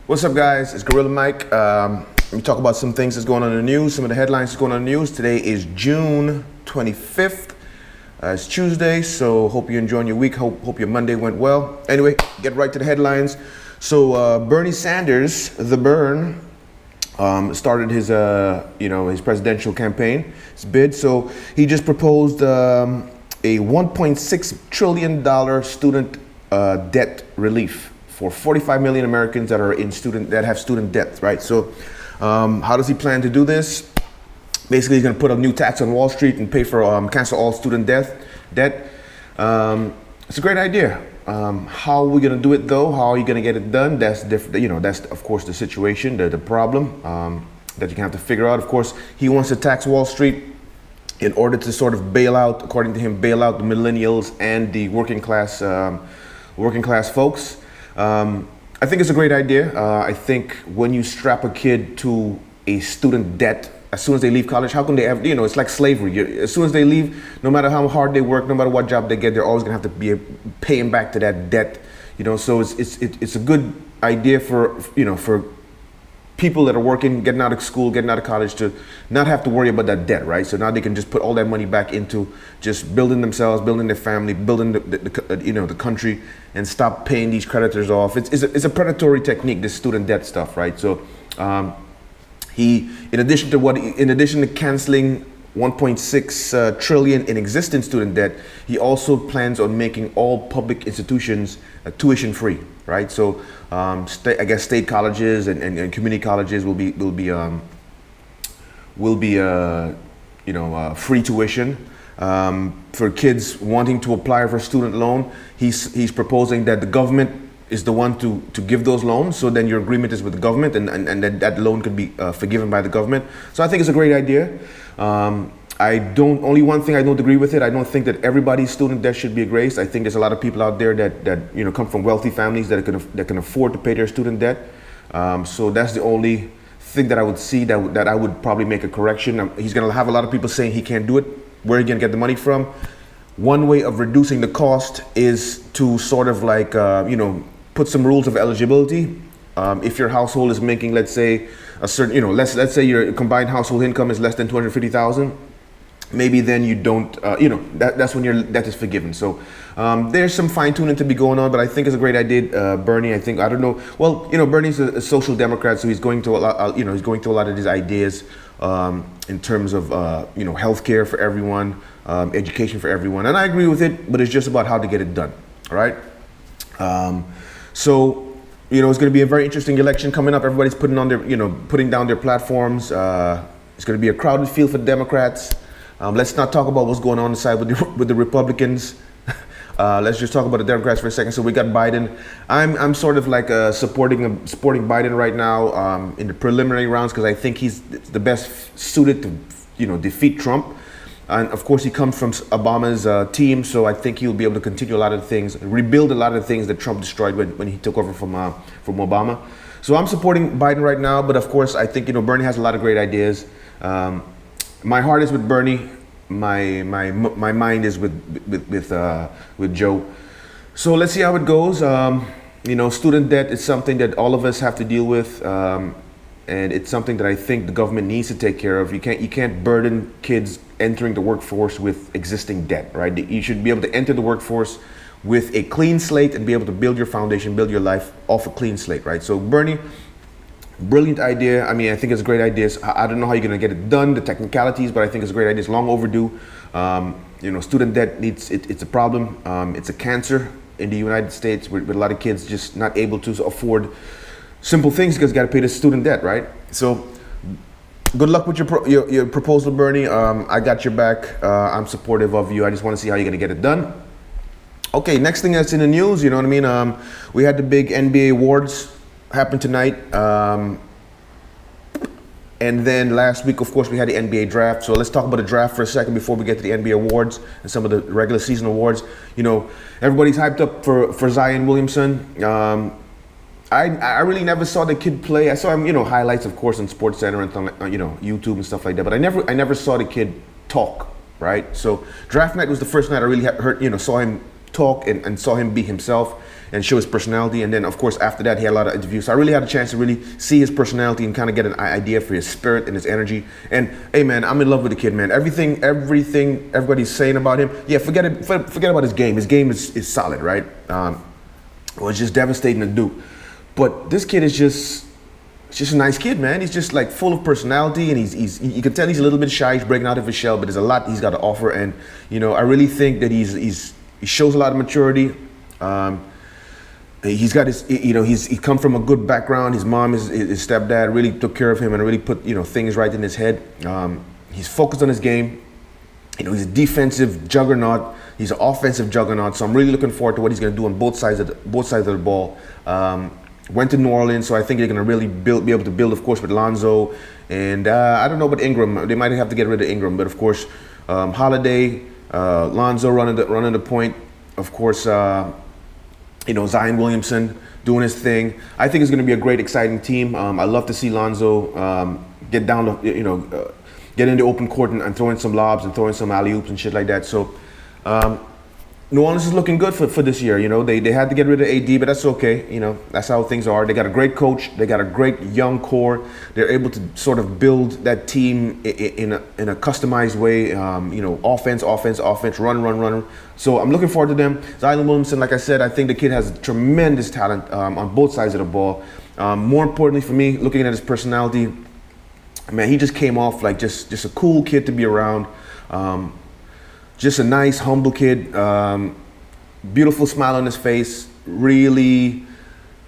What's up, guys? It's Guerilla Mike. We talk about some things that's going on in the news, some of the headlines that's going on in the news. Today is June 25th. It's Tuesday, so hope you're enjoying your week. Hope your Monday went well. Anyway, get right to the headlines. So Bernie Sanders, the Burn, started his his presidential campaign, his bid. So he just proposed a $1.6 trillion student debt relief for 45 million Americans that have student debt, right? So how does he plan to do this? Basically, he's going to put a new tax on Wall Street and cancel all student debt. It's a great idea. How are we going to do it, though? How are you going to get it done? That's different. That's of course the situation, the problem that you have to figure out. Of course, he wants to tax Wall Street in order to sort of bail out, according to him, bail out the millennials and the working class folks. I think it's a great idea. I think when you strap a kid to a student debt as soon as they leave college, how can they have, it's like slavery. As soon as they leave, no matter how hard they work, no matter what job they get, they're always gonna have to be paying back to that debt. So it's a good idea for people that are working, getting out of school, getting out of college, to not have to worry about that debt, right? So now they can just put all that money back into just building themselves, building their family, building the country, and stop paying these creditors off. It's a predatory technique, this student debt stuff, right? So he, in addition to canceling 1.6 trillion in existing student debt, he also plans on making all public institutions tuition free, right? So I guess state colleges and community colleges will be free tuition for kids wanting to apply for a student loan. He's proposing that the government is the one to give those loans. So then your agreement is with the government, and that loan could be forgiven by the government. So I think it's a great idea. Only one thing I don't agree with it. I don't think that everybody's student debt should be erased. I think there's a lot of people out there that come from wealthy families that can afford to pay their student debt. So that's the only thing that I would see that I would probably make a correction. He's going to have a lot of people saying he can't do it. Where are you going to get the money from? One way of reducing the cost is to sort of like put some rules of eligibility. If your household is making, let's say, a certain, let's say your combined household income is less than 250,000, maybe then you don't, that's when your debt is forgiven. So there's some fine tuning to be going on, but I think it's a great idea. Bernie, I don't know. Well, Bernie's a social democrat, so he's going through a lot. He's going through a lot of these ideas in terms of healthcare for everyone, education for everyone, and I agree with it. But it's just about how to get it done. All right. So it's going to be a very interesting election coming up. Everybody's putting down their platforms. It's going to be a crowded field for Democrats. Let's not talk about what's going on inside with the Republicans. Let's just talk about the Democrats for a second. So we got Biden. I'm sort of like supporting Biden right now in the preliminary rounds, because I think he's the best suited to defeat Trump. And of course, he comes from Obama's team, so I think he'll be able to continue a lot of things, rebuild a lot of things that Trump destroyed when he took over from Obama. So I'm supporting Biden right now, but of course, I think Bernie has a lot of great ideas. My heart is with Bernie. My mind is with Joe. So let's see how it goes. Student debt is something that all of us have to deal with. And it's something that I think the government needs to take care of. You can't burden kids entering the workforce with existing debt, right? You should be able to enter the workforce with a clean slate and be able to build your foundation, build your life off a clean slate, right? So Bernie, brilliant idea. I mean, I think it's a great idea. I don't know how you're gonna get it done, the technicalities, but I think it's a great idea. It's long overdue. Student debt it's a problem. It's a cancer in the United States with a lot of kids just not able to afford simple things because you got to pay the student debt, right? So good luck with your proposal, Bernie. I got your back. I'm supportive of you. I just want to see how you're going to get it done. Okay, next thing that's in the news, you know what I mean? We had the big NBA awards happen tonight. And then last week, of course, we had the NBA draft. So let's talk about the draft for a second before we get to the NBA awards and some of the regular season awards. Everybody's hyped up for Zion Williamson. I really never saw the kid play. I saw him, highlights, of course, on SportsCenter and YouTube and stuff like that. But I never saw the kid talk, right? So draft night was the first night I really saw him talk and saw him be himself. and show his personality. And then, of course, after that, he had a lot of interviews. So I really had a chance to really see his personality and kind of get an idea for his spirit and his energy. And hey, man, I'm in love with the kid, man. Everything everybody's saying about him, yeah, forget about his game. His game is solid, right? Well, it's just devastating to do. But this kid is just a nice kid, man. He's just like full of personality, and you can tell he's a little bit shy. He's breaking out of his shell, but there's a lot he's got to offer. And I really think that he shows a lot of maturity. He's got he come from a good background. His mom, his stepdad really took care of him and really put things right in his head. He's focused on his game. He's a defensive juggernaut. He's an offensive juggernaut. So I'm really looking forward to what he's going to do on both sides of the ball. Went to New Orleans, so I think they're going to really be able to build, of course, with Lonzo. And I don't know about Ingram. They might have to get rid of Ingram. But, of course, Holiday, Lonzo running the point. Of course, Zion Williamson doing his thing. I think it's going to be a great, exciting team. I love to see Lonzo get down to, get in the open court and throwing some lobs and throwing some alley-oops and shit like that. So, New Orleans is looking good for this year. They had to get rid of AD, but that's okay. That's how things are. They got a great coach. They got a great young core. They're able to sort of build that team in a customized way. Offense, run. So I'm looking forward to them. Zion Williamson, like I said, I think the kid has tremendous talent on both sides of the ball. More importantly for me, looking at his personality, man, he just came off like just a cool kid to be around. Just a nice, humble kid, beautiful smile on his face, really,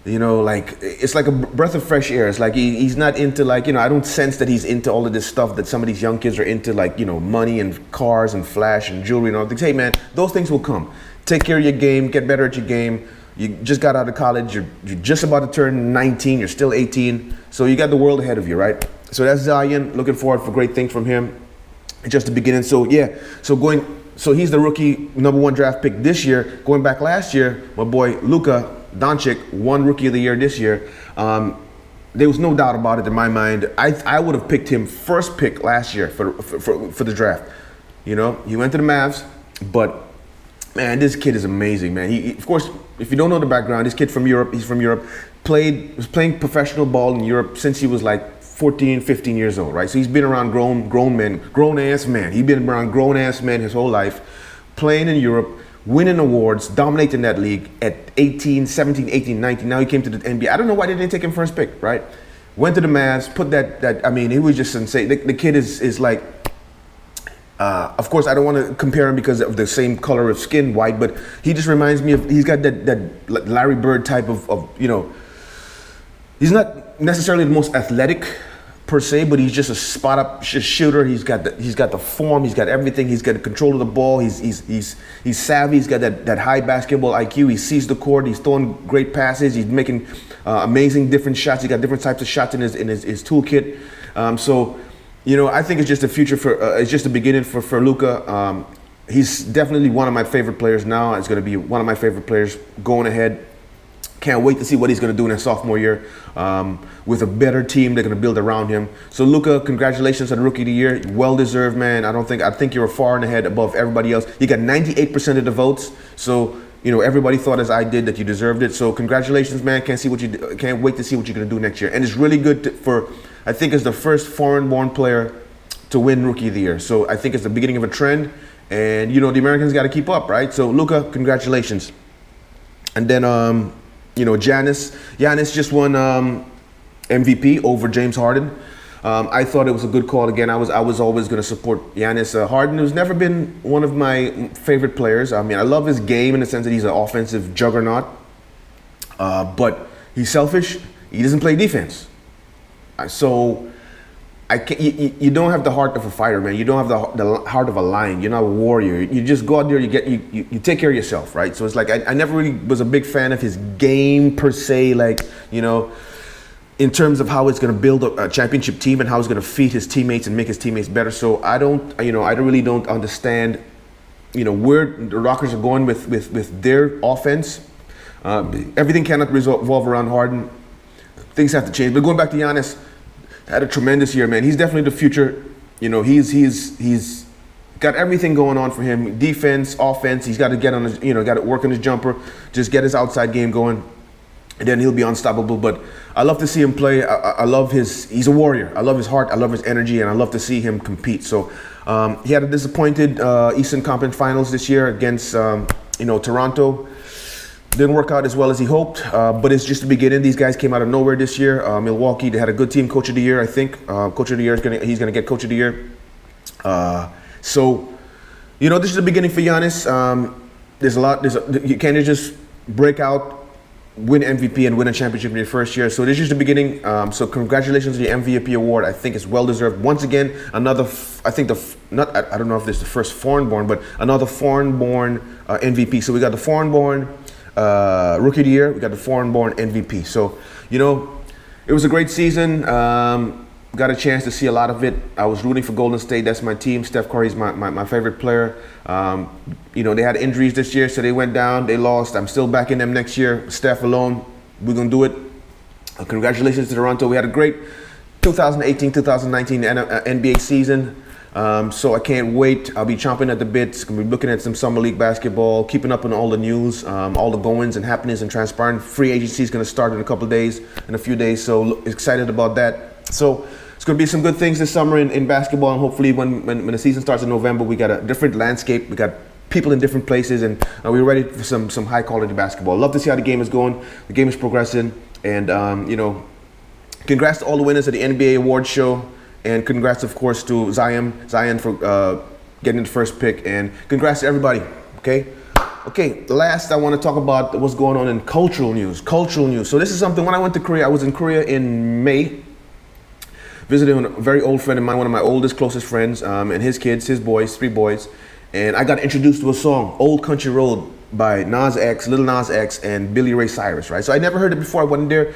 it's like a breath of fresh air. It's like he's not into I don't sense that he's into all of this stuff that some of these young kids are into, money and cars and flash and jewelry and all things. Hey, man, those things will come. Take care of your game, get better at your game. You just got out of college, you're just about to turn 19, you're still 18, so you got the world ahead of you, right? So that's Zion, looking forward for great things from him. Just the beginning. So yeah, so he's the rookie #1 draft pick this year. Going back last year, my boy Luka Doncic won Rookie of the Year this year. There was no doubt about it in my mind. I would have picked him first pick last year for the draft. He went to the Mavs, but man, this kid is amazing, man. He of course, if you don't know the background, this kid from Europe. He's from Europe. Was playing professional ball in Europe since he was like 14, 15 years old, right? So he's been around grown-ass men. He's been around grown-ass men his whole life, playing in Europe, winning awards, dominating that league at 18, 17, 18, 19. Now he came to the NBA. I don't know why they didn't take him first pick, right? Went to the Mavs, he was just insane. The kid is like, of course, I don't want to compare him because of the same color of skin, white, but he just reminds me of, he's got that Larry Bird type of he's not necessarily the most athletic per se, but he's just a spot-up shooter. He's got the form. He's got everything. He's got the control of the ball. He's savvy. He's got that high basketball IQ. He sees the court. He's throwing great passes. He's making amazing different shots. He got different types of shots in his toolkit. I think it's just the future it's just the beginning for Luka. He's definitely one of my favorite players now. It's going to be one of my favorite players going ahead. Can't wait to see what he's going to do in his sophomore year with a better team. They're going to build around him. So Luka, congratulations on Rookie of the Year. Well deserved, man. I think you're far and ahead above everybody else. You got 98% of the votes. So everybody thought as I did that you deserved it. So congratulations, man. Can't wait to see what you're going to do next year. And it's really good I think it's the first foreign-born player to win Rookie of the Year. So I think it's the beginning of a trend. And the Americans got to keep up, right? So Luka, congratulations. And then Giannis just won MVP over James Harden. I thought it was a good call. Again, I was always going to support Giannis. Harden has never been one of my favorite players. I mean, I love his game in the sense that he's an offensive juggernaut, but he's selfish. He doesn't play defense. So you don't have the heart of a fighter, man. You don't have the heart of a lion. You're not a warrior. You just go out there. You take care of yourself, right? So it's like I never really was a big fan of his game per se, in terms of how it's going to build a championship team and how it's going to feed his teammates and make his teammates better. So I really don't understand, where the Rockets are going with their offense. Everything cannot revolve around Harden. Things have to change. But going back to Giannis, had a tremendous year, man. He's definitely the future. He's got everything going on for him. Defense, offense. He's got to get on his, got to work on his jumper, just get his outside game going, and then he'll be unstoppable. But I love to see him play. I love he's a warrior. I love his heart. I love his energy, and I love to see him compete. So he had a disappointed Eastern Conference Finals this year against, Toronto. Didn't work out as well as he hoped, but it's just the beginning. These guys came out of nowhere this year. Milwaukee, they had a good team. Coach of the year, I think. Coach of the year he's gonna get Coach of the year. So, this is the beginning for Giannis. There's a lot. You can't just break out, win MVP, and win a championship in your first year. So this is the beginning. So congratulations to the MVP award. I think it's well deserved. Once again, another. I don't know if this is the first foreign-born, but another foreign-born MVP. So we got the foreign-born Rookie of the Year. We got the foreign-born MVP. So it was a great season. Got a chance to see a lot of it. I was rooting for Golden State. That's my team. Steph Curry's my favorite player. They had injuries this year, so they went down. They lost. I'm still backing them next year. Steph alone, we're going to do it. Congratulations to Toronto. We had a great 2018-2019 NBA season. So I can't wait. I'll be chomping at the bits. Going to be looking at some summer league basketball, keeping up on all the news, all the goings and happenings and transpiring. Free agency is going to start in a few days. So excited about that. So it's going to be some good things this summer in basketball, and hopefully when the season starts in November, we got a different landscape. We got people in different places, and we're ready for some high quality basketball. Love to see how the game is going. The game is progressing, and congrats to all the winners of the NBA awards show, and congrats of course to Zion for getting the first pick, and congrats to everybody. Okay, last I want to talk about what's going on in cultural news. So this is something, when I went to Korea, I was in Korea in May, visiting a very old friend of mine, one of my oldest, closest friends, and his kids, his boys, 3 boys. And I got introduced to a song, Old Country Road by Lil Nas X, and Billy Ray Cyrus, right? So I never heard it before. I wasn't there.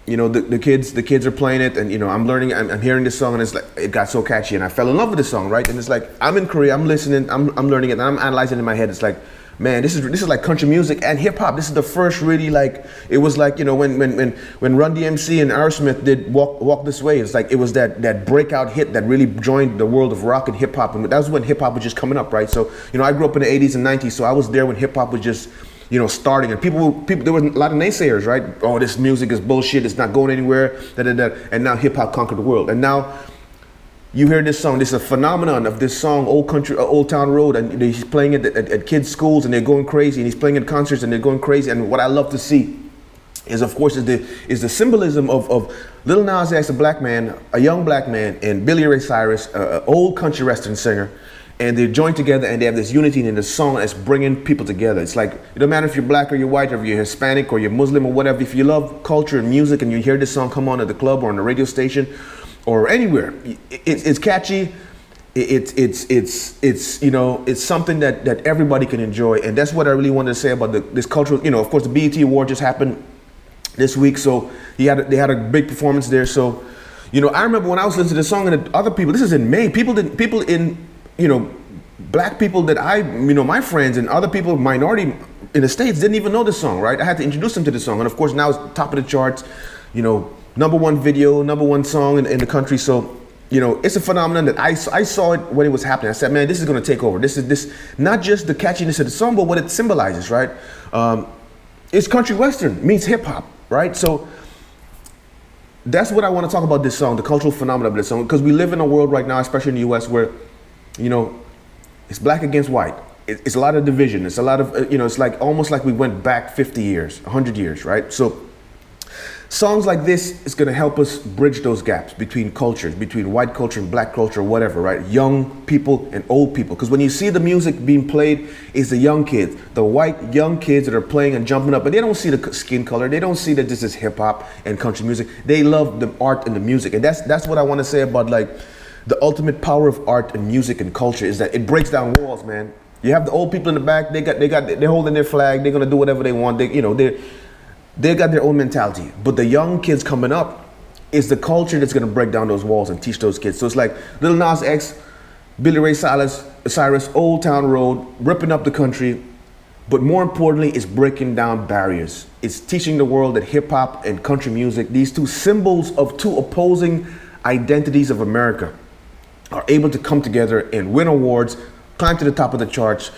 The kids are playing it, and I'm learning. I'm hearing this song, and it's like it got so catchy, and I fell in love with this song, right? And it's like I'm in Korea, I'm listening, I'm learning it, and I'm analyzing it in my head. It's like, man, this is like country music and hip hop. This is the first really, like, it was like, when Run DMC and Aerosmith did Walk This Way. It's like it was that breakout hit that really joined the world of rock and hip hop, and that was when hip hop was just coming up, right? So I grew up in the 80s and 90s, so I was there when hip hop was just starting, and people there were a lot of naysayers, right? Oh, this music is bullshit, it's not going anywhere, and now hip hop conquered the world, and now you hear this song. This is a phenomenon of this song, Old Town Road, and he's playing it at kids' schools, and they're going crazy. And he's playing at concerts, and they're going crazy. And what I love to see is, of course, is the symbolism of Lil Nas X, a young black man, and Billy Ray Cyrus, an old country western singer, and they join together, and they have this unity in the song that's bringing people together. It's like, it don't matter if you're black or you're white, or if you're Hispanic or you're Muslim or whatever. If you love culture and music, and you hear this song come on at the club or on the radio station, or anywhere, it's catchy. It's something that everybody can enjoy, and that's what I really wanted to say about this cultural. Of course, the BET Award just happened this week, so they had a big performance there. So, I remember when I was listening to this song, and other people. This is in May. Black people that my friends and other people, minority in the States, didn't even know this song, right? I had to introduce them to this song, and of course now it's top of the charts. Number one video, number one song in the country. So, it's a phenomenon that I saw it when it was happening. I said, man, this is going to take over. This not just the catchiness of the song, but what it symbolizes, right? It's country western meets hip hop, right? So that's what I want to talk about this song, the cultural phenomenon of this song, because we live in a world right now, especially in the U.S., where, it's black against white. It's a lot of division. It's a lot of, it's like almost like we went back 50 years, 100 years, right? So songs like this is going to help us bridge those gaps between cultures, between white culture and black culture, whatever, right? Young people and old people. Because when you see the music being played, it's the young kids, the white young kids that are playing and jumping up, but they don't see the skin color. They don't see that this is hip hop and country music. They love the art and the music. And that's what I want to say about, like, the ultimate power of art and music and culture is that it breaks down walls, man. You have the old people in the back, they're holding their flag, they're going to do whatever they want. They got their own mentality, but the young kids coming up is the culture that's going to break down those walls and teach those kids. So it's like Lil Nas X, Billy Ray Cyrus, Old Town Road, ripping up the country, but more importantly, it's breaking down barriers. It's teaching the world that hip hop and country music, these two symbols of two opposing identities of America, are able to come together and win awards, climb to the top of the charts,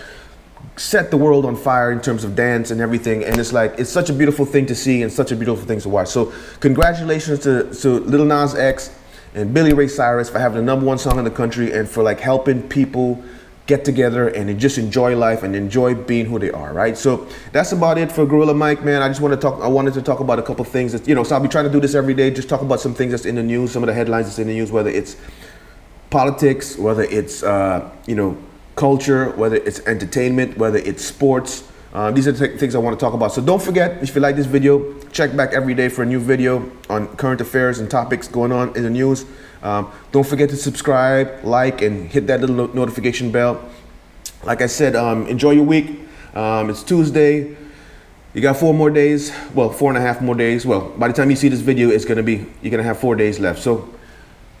set the world on fire in terms of dance and everything. And it's like, it's such a beautiful thing to see and such a beautiful thing to watch. So congratulations to Lil Nas X and Billy Ray Cyrus for having the #1 song in the country and for like helping people get together and just enjoy life and enjoy being who they are, right? So that's about it for Guerilla Mike, man. I wanted to talk about a couple things that, so I'll be trying to do this every day, just talk about some things that's in the news, some of the headlines that's in the news, whether it's politics, whether it's, culture, whether it's entertainment, whether it's sports. These are the things I want to talk about. So don't forget, if you like this video, check back every day for a new video on current affairs and topics going on in the news. Don't forget to subscribe, like, and hit that little notification bell. Like I said, enjoy your week. It's Tuesday. You got 4 more days. Well, 4.5 more days. Well, by the time you see this video, you're gonna have 4 days left. So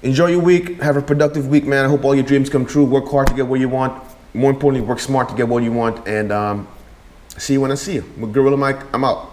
enjoy your week. Have a productive week, man. I hope all your dreams come true. Work hard to get what you want. More importantly, work smart to get what you want. And see you when I see you. With Gorilla Mike, I'm out.